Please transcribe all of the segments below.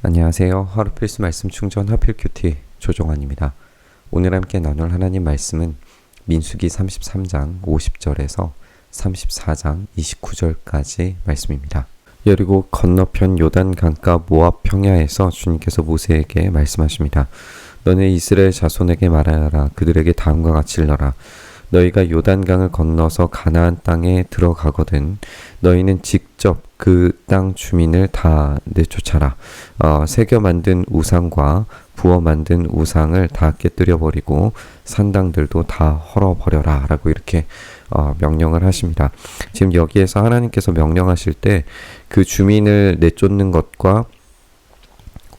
안녕하세요. 하루 필수 말씀 충전 하필 큐티 조종환입니다. 오늘 함께 나눌 하나님 말씀은 민수기 33장 50절에서 34장 29절까지 말씀입니다. 여리고 건너편 요단 강가 모압 평야에서 주님께서 모세에게 말씀하십니다. 너는 이스라엘 자손에게 말하여라. 그들에게 다음과 같이 일러라. 너희가 요단강을 건너서 가나안 땅에 들어가거든 너희는 직접 그 땅 주민을 다 내쫓아라. 새겨 만든 우상과 부어 만든 우상을 다 깨뜨려 버리고 산당들도 다 헐어버려라 라고 이렇게 명령을 하십니다. 지금 여기에서 하나님께서 명령하실 때 그 주민을 내쫓는 것과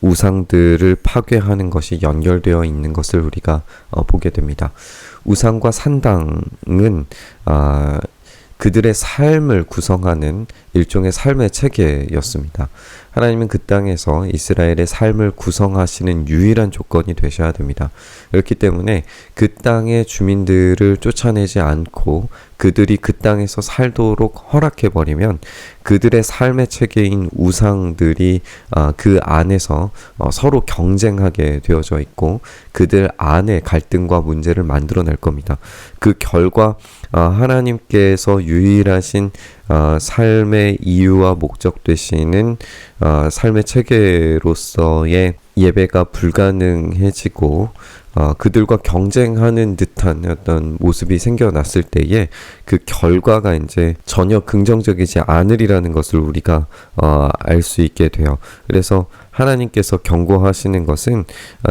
우상들을 파괴하는 것이 연결되어 있는 것을 우리가 보게 됩니다. 우상과 산당은 그들의 삶을 구성하는 일종의 삶의 체계였습니다. 하나님은 그 땅에서 이스라엘의 삶을 구성하시는 유일한 조건이 되셔야 됩니다. 그렇기 때문에 그 땅의 주민들을 쫓아내지 않고 그들이 그 땅에서 살도록 허락해버리면 그들의 삶의 체계인 우상들이 그 안에서 서로 경쟁하게 되어져 있고 그들 안에 갈등과 문제를 만들어낼 겁니다. 그 결과 하나님께서 유일하신 삶의 이유와 목적 되시는 삶의 체계로서의 예배가 불가능해지고 그들과 경쟁하는 듯한 어떤 모습이 생겨났을 때에 그 결과가 이제 전혀 긍정적이지 않으리라는 것을 우리가 알 수 있게 돼요. 그래서 하나님께서 경고하시는 것은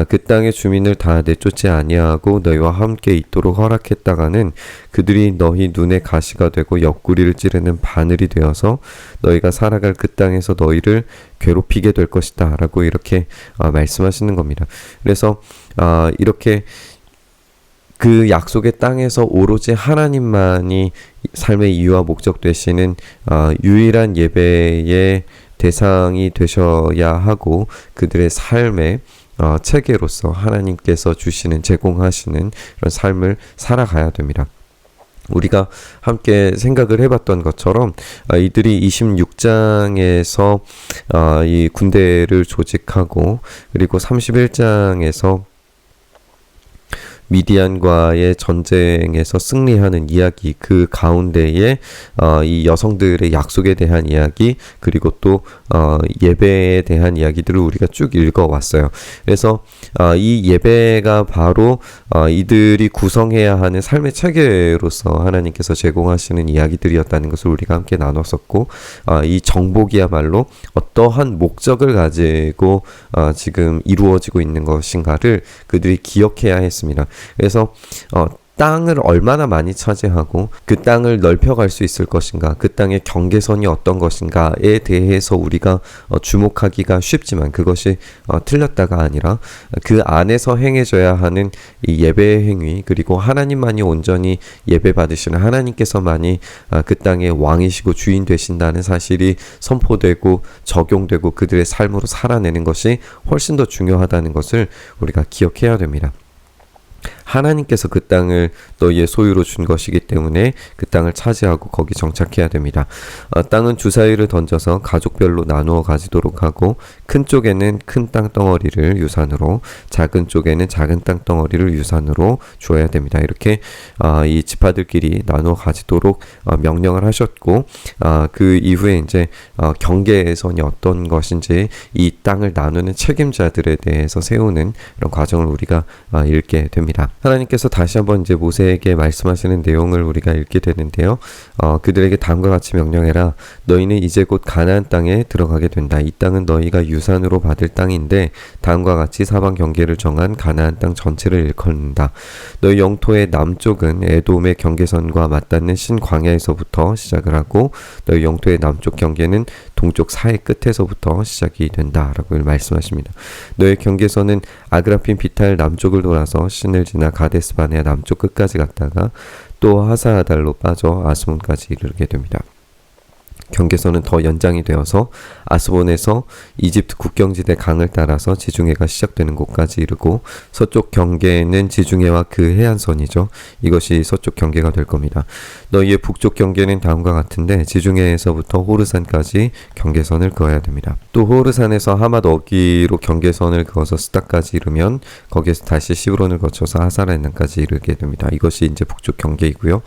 그 땅의 주민을 다 내쫓지 아니하고 너희와 함께 있도록 허락했다가는 그들이 너희 눈에 가시가 되고 옆구리를 찌르는 바늘이 되어서 너희가 살아갈 그 땅에서 너희를 괴롭히게 될 것이다 라고 이렇게 말씀하시는 겁니다. 그래서 이렇게 그 약속의 땅에서 오로지 하나님만이 삶의 이유와 목적 되시는 유일한 예배의 대상이 되셔야 하고 그들의 삶의 체계로서 하나님께서 주시는 제공하시는 그런 삶을 살아가야 됩니다. 우리가 함께 생각을 해봤던 것처럼 이들이 26장에서 이 군대를 조직하고 그리고 31장에서 미디안과의 전쟁에서 승리하는 이야기, 그 가운데에 이 여성들의 약속에 대한 이야기, 그리고 또 예배에 대한 이야기들을 우리가 쭉 읽어왔어요. 그래서 이 예배가 바로 이들이 구성해야 하는 삶의 체계로서 하나님께서 제공하시는 이야기들이었다는 것을 우리가 함께 나눴었고, 이 정복이야말로 어떠한 목적을 가지고 지금 이루어지고 있는 것인가를 그들이 기억해야 했습니다. 그래서 땅을 얼마나 많이 차지하고 그 땅을 넓혀갈 수 있을 것인가, 그 땅의 경계선이 어떤 것인가에 대해서 우리가 주목하기가 쉽지만 그것이 틀렸다가 아니라 그 안에서 행해져야 하는 이 예배의 행위, 그리고 하나님만이 온전히 예배 받으시는 하나님께서만이 그 땅의 왕이시고 주인 되신다는 사실이 선포되고 적용되고 그들의 삶으로 살아내는 것이 훨씬 더 중요하다는 것을 우리가 기억해야 됩니다. 하나님께서 그 땅을 너희의 소유로 준 것이기 때문에 그 땅을 차지하고 거기 정착해야 됩니다. 땅은 주사위를 던져서 가족별로 나누어 가지도록 하고 큰 쪽에는 큰 땅덩어리를 유산으로, 작은 쪽에는 작은 땅덩어리를 유산으로 주어야 됩니다. 이렇게 이 지파들끼리 나누어 가지도록 명령을 하셨고, 그 이후에 이제 경계선이 어떤 것인지 이 땅을 나누는 책임자들에 대해서 세우는 이런 과정을 우리가 읽게 됩니다. 하나님께서 다시 한번 이제 모세에게 말씀하시는 내용을 우리가 읽게 되는데요. 그들에게 다음과 같이 명령해라. 너희는 이제 곧 가나안 땅에 들어가게 된다. 이 땅은 너희가 유산으로 받을 땅인데 다음과 같이 사방 경계를 정한 가나안 땅 전체를 일컫는다. 너희 영토의 남쪽은 에돔의 경계선과 맞닿는 신광야에서부터 시작을 하고 너희 영토의 남쪽 경계는 동쪽 사해 끝에서부터 시작이 된다라고 말씀하십니다. 너희 경계선은 아그라핀 비탈 남쪽을 돌아서 신을 지나 가데스 바네아 남쪽 끝까지 갔다가 또 하사아달로 빠져 아스몬까지 이르게 됩니다. 경계선은 더 연장이 되어서 아스본에서 이집트 국경지대 강을 따라서 지중해가 시작되는 곳까지 이르고, 서쪽 경계는 지중해와 그 해안선이죠. 이것이 서쪽 경계가 될 겁니다. 너희의 북쪽 경계는 다음과 같은데 지중해에서부터 호르산까지 경계선을 그어야 됩니다. 또 호르산에서 하맛 어기로 경계선을 그어서 스타까지 이르면 거기에서 다시 시브론을 거쳐서 하사레난까지 이르게 됩니다. 이것이 이제 북쪽 경계이고요.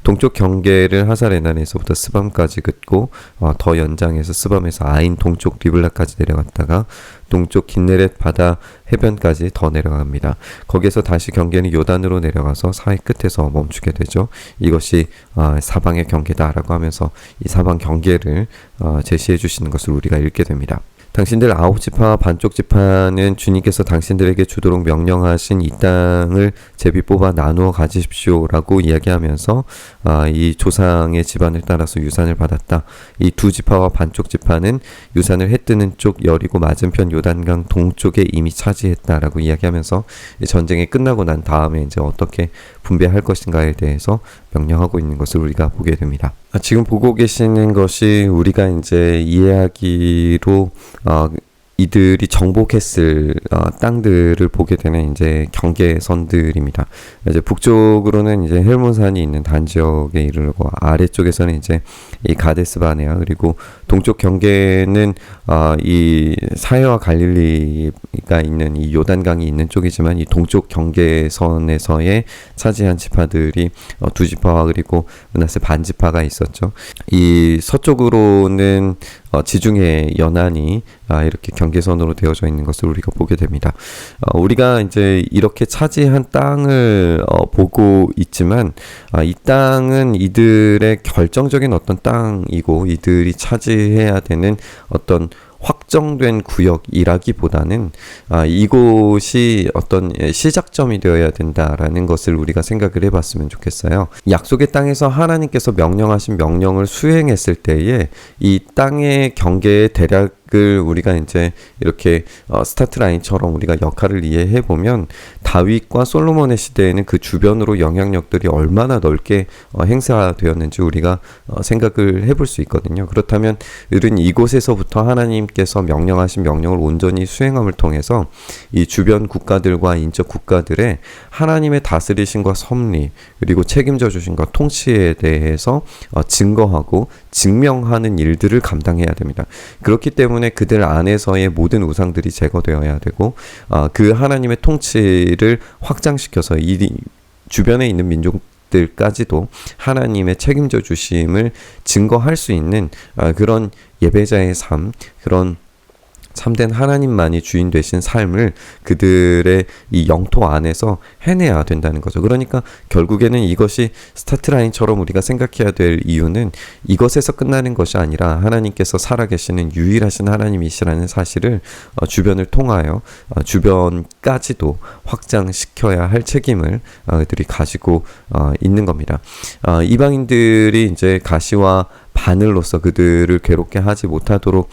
동쪽 경계를 하사레난에서부터 스밤까지 긋고 더 연장해서 스밤에서 아인 동쪽 리블라까지 내려갔다가 동쪽 긴네렛 바다 해변까지 더 내려갑니다. 거기에서 다시 경계는 요단으로 내려가서 사해 끝에서 멈추게 되죠. 이것이 사방의 경계다라고 하면서 이 사방 경계를 제시해 주시는 것을 우리가 읽게 됩니다. 당신들 9지파와 반쪽 지파는 주님께서 당신들에게 주도록 명령하신 이 땅을 제비 뽑아 나누어 가지십시오라고 이야기하면서 이 조상의 집안을 따라서 유산을 받았다. 이 2지파와 반쪽 지파는 유산을 해 뜨는 쪽 여리고 맞은편 요단강 동쪽에 이미 차지했다라고 이야기하면서 전쟁이 끝나고 난 다음에 이제 어떻게 분배할 것인가에 대해서 명령하고 있는 것을 우리가 보게 됩니다. 지금 보고 계시는 것이 우리가 이제 이야기로 이들이 정복했을 땅들을 보게 되는 이제 경계선들입니다. 이제 북쪽으로는 이제 헬몬산이 있는 단지역에 이르고, 아래쪽에서는 이제 이 가데스바네아, 그리고 동쪽 경계는 이 사해와 갈릴리가 있는 이 요단강이 있는 쪽이지만, 이 동쪽 경계선에서의 차지한 지파들이 2지파와 그리고 므낫세 반지파가 있었죠. 이 서쪽으로는 지중해 연안이 이렇게 경계선으로 되어져 있는 것을 우리가 보게 됩니다. 우리가 이제 이렇게 차지한 땅을 보고 있지만, 이 땅은 이들의 결정적인 어떤 땅이고 이들이 차지해야 되는 어떤 확정된 구역이라기보다는 이곳이 어떤 시작점이 되어야 된다라는 것을 우리가 생각을 해봤으면 좋겠어요. 약속의 땅에서 하나님께서 명령하신 명령을 수행했을 때에 이 땅의 경계의 대략을 우리가 이제 이렇게 스타트 라인처럼 우리가 역할을 이해해 보면, 다윗과 솔로몬의 시대에는 그 주변으로 영향력들이 얼마나 넓게 행사되었는지 우리가 생각을 해볼 수 있거든요. 그렇다면 을은 이곳에서부터 하나님께서 명령하신 명령을 온전히 수행함을 통해서 이 주변 국가들과 인접 국가들의 하나님의 다스리심과 섭리, 그리고 책임져 주심과 통치에 대해서 증거하고 증명하는 일들을 감당해야 됩니다. 그렇기 때문에 그들 안에서의 모든 우상들이 제거되어야 되고, 그 하나님의 통치를 확장시켜서 이 주변에 있는 민족들까지도 하나님의 책임져 주심을 증거할 수 있는 그런 예배자의 삶, 그런 참된 하나님만이 주인 되신 삶을 그들의 이 영토 안에서 해내야 된다는 거죠. 그러니까 결국에는 이것이 스타트라인처럼 우리가 생각해야 될 이유는 이것에서 끝나는 것이 아니라 하나님께서 살아계시는 유일하신 하나님이시라는 사실을 주변을 통하여 주변까지도 확장시켜야 할 책임을 그들이 가지고 있는 겁니다. 이방인들이 이제 가시와 바늘로서 그들을 괴롭게 하지 못하도록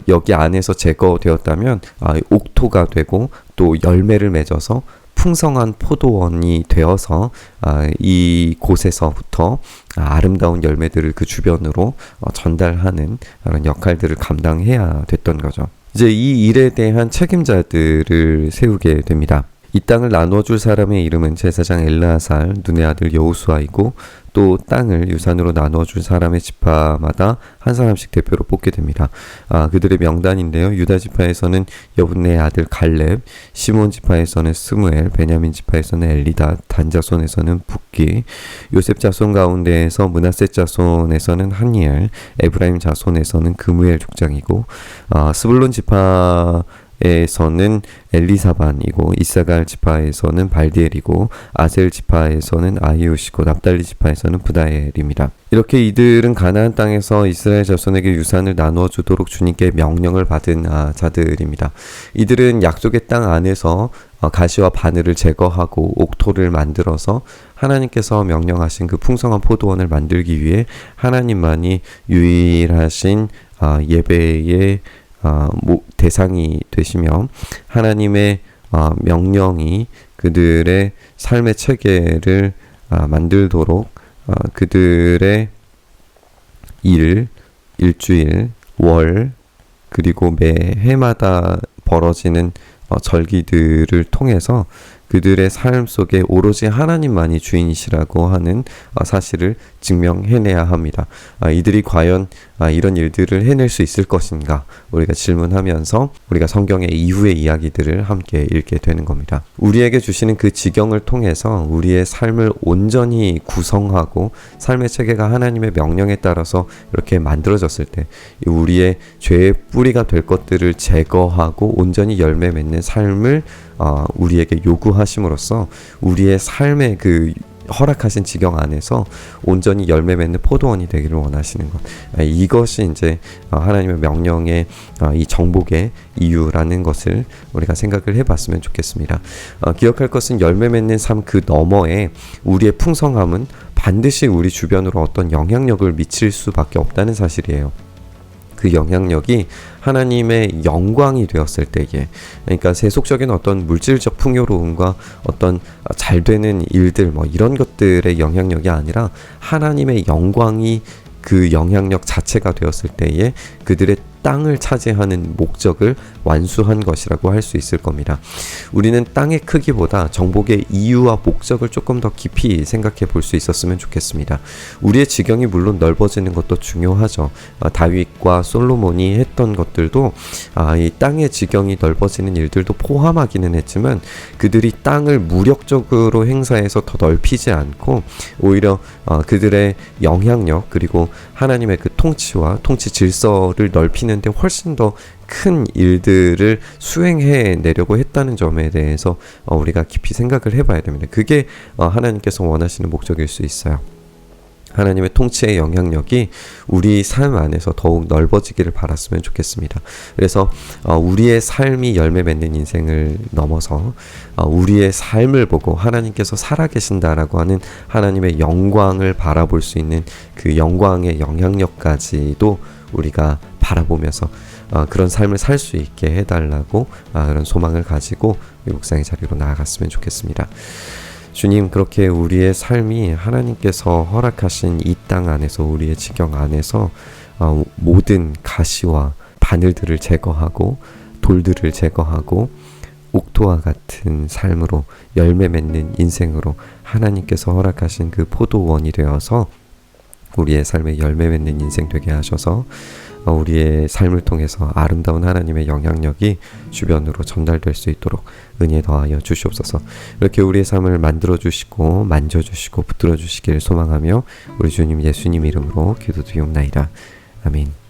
여기 안에서 제거되었다면 옥토가 되고 또 열매를 맺어서 풍성한 포도원이 되어서 이 곳에서부터 아름다운 열매들을 그 주변으로 전달하는 그런 역할들을 감당해야 됐던 거죠. 이제 이 일에 대한 책임자들을 세우게 됩니다. 이 땅을 나눠줄 사람의 이름은 제사장 엘르아살, 눈의 아들 여호수아이고, 또 땅을 유산으로 나눠줄 사람의 지파마다 한 사람씩 대표로 뽑게 됩니다. 그들의 명단인데요. 유다 지파에서는 여분네의 아들 갈렙, 시몬 지파에서는 스무엘, 베냐민 지파에서는 엘리다, 단 자손에서는 붓기, 요셉 자손 가운데에서 므낫세 자손에서는 한니엘, 에브라임 자손에서는 그무엘 족장이고, 스불론 지파 에서는 엘리사반이고, 이사갈 지파에서는 발디엘이고, 아셀 지파에서는 아히우시고, 납달리 지파에서는 부다엘입니다. 이렇게 이들은 가나안 땅에서 이스라엘 자손에게 유산을 나누어 주도록 주님께 명령을 받은 자들입니다. 이들은 약속의 땅 안에서 가시와 바늘을 제거하고 옥토를 만들어서 하나님께서 명령하신 그 풍성한 포도원을 만들기 위해 하나님만이 유일하신 예배의 대상이 되시며, 하나님의 명령이 그들의 삶의 체계를 만들도록 그들의 일을 일주일, 월, 그리고 매 해마다 벌어지는 절기들을 통해서 그들의 삶 속에 오로지 하나님만이 주인이시라고 하는 사실을 증명해내야 합니다. 이들이 과연 이런 일들을 해낼 수 있을 것인가? 우리가 질문하면서 우리가 성경의 이후의 이야기들을 함께 읽게 되는 겁니다. 우리에게 주시는 그 지경을 통해서 우리의 삶을 온전히 구성하고 삶의 체계가 하나님의 명령에 따라서 이렇게 만들어졌을 때 우리의 죄의 뿌리가 될 것들을 제거하고 온전히 열매 맺는 삶을 우리에게 요구하심으로써 우리의 삶의 그 허락하신 지경 안에서 온전히 열매 맺는 포도원이 되기를 원하시는 것. 이것이 이제 하나님의 명령의 이 정복의 이유라는 것을 우리가 생각을 해봤으면 좋겠습니다. 기억할 것은 열매 맺는 삶 그 너머에 우리의 풍성함은 반드시 우리 주변으로 어떤 영향력을 미칠 수밖에 없다는 사실이에요. 그 영향력이 하나님의 영광이 되었을 때에, 그러니까 세속적인 어떤 물질적 풍요로움과 어떤 잘 되는 일들 이런 것들의 영향력이 아니라 하나님의 영광이 그 영향력 자체가 되었을 때에 그들의 땅을 차지하는 목적을 완수한 것이라고 할 수 있을 겁니다. 우리는 땅의 크기보다 정복의 이유와 목적을 조금 더 깊이 생각해 볼 수 있었으면 좋겠습니다. 우리의 지경이 물론 넓어지는 것도 중요하죠. 다윗과 솔로몬이 했던 것들도 이 땅의 지경이 넓어지는 일들도 포함하기는 했지만 그들이 땅을 무력적으로 행사해서 더 넓히지 않고 오히려 그들의 영향력 그리고 하나님의 그 통치와 통치 질서를 넓히는데 훨씬 더 큰 일들을 수행해 내려고 했다는 점에 대해서 우리가 깊이 생각을 해봐야 됩니다. 그게 하나님께서 원하시는 목적일 수 있어요. 하나님의 통치의 영향력이 우리 삶 안에서 더욱 넓어지기를 바랐으면 좋겠습니다. 그래서 우리의 삶이 열매 맺는 인생을 넘어서 우리의 삶을 보고 하나님께서 살아계신다라고 하는 하나님의 영광을 바라볼 수 있는 그 영광의 영향력까지도 우리가 바라보면서 그런 삶을 살 수 있게 해달라고 그런 소망을 가지고 묵상의 자리로 나아갔으면 좋겠습니다. 주님, 그렇게 우리의 삶이 하나님께서 허락하신 이 땅 안에서 우리의 지경 안에서 모든 가시와 바늘들을 제거하고 돌들을 제거하고 옥토와 같은 삶으로 열매 맺는 인생으로 하나님께서 허락하신 그 포도원이 되어서 우리의 삶에 열매 맺는 인생 되게 하셔서 우리의 삶을 통해서 아름다운 하나님의 영향력이 주변으로 전달될 수 있도록 은혜 더하여 주시옵소서. 이렇게 우리의 삶을 만들어주시고 만져주시고 붙들어주시기를 소망하며 우리 주님 예수님 이름으로 기도드리옵나이다. 아멘.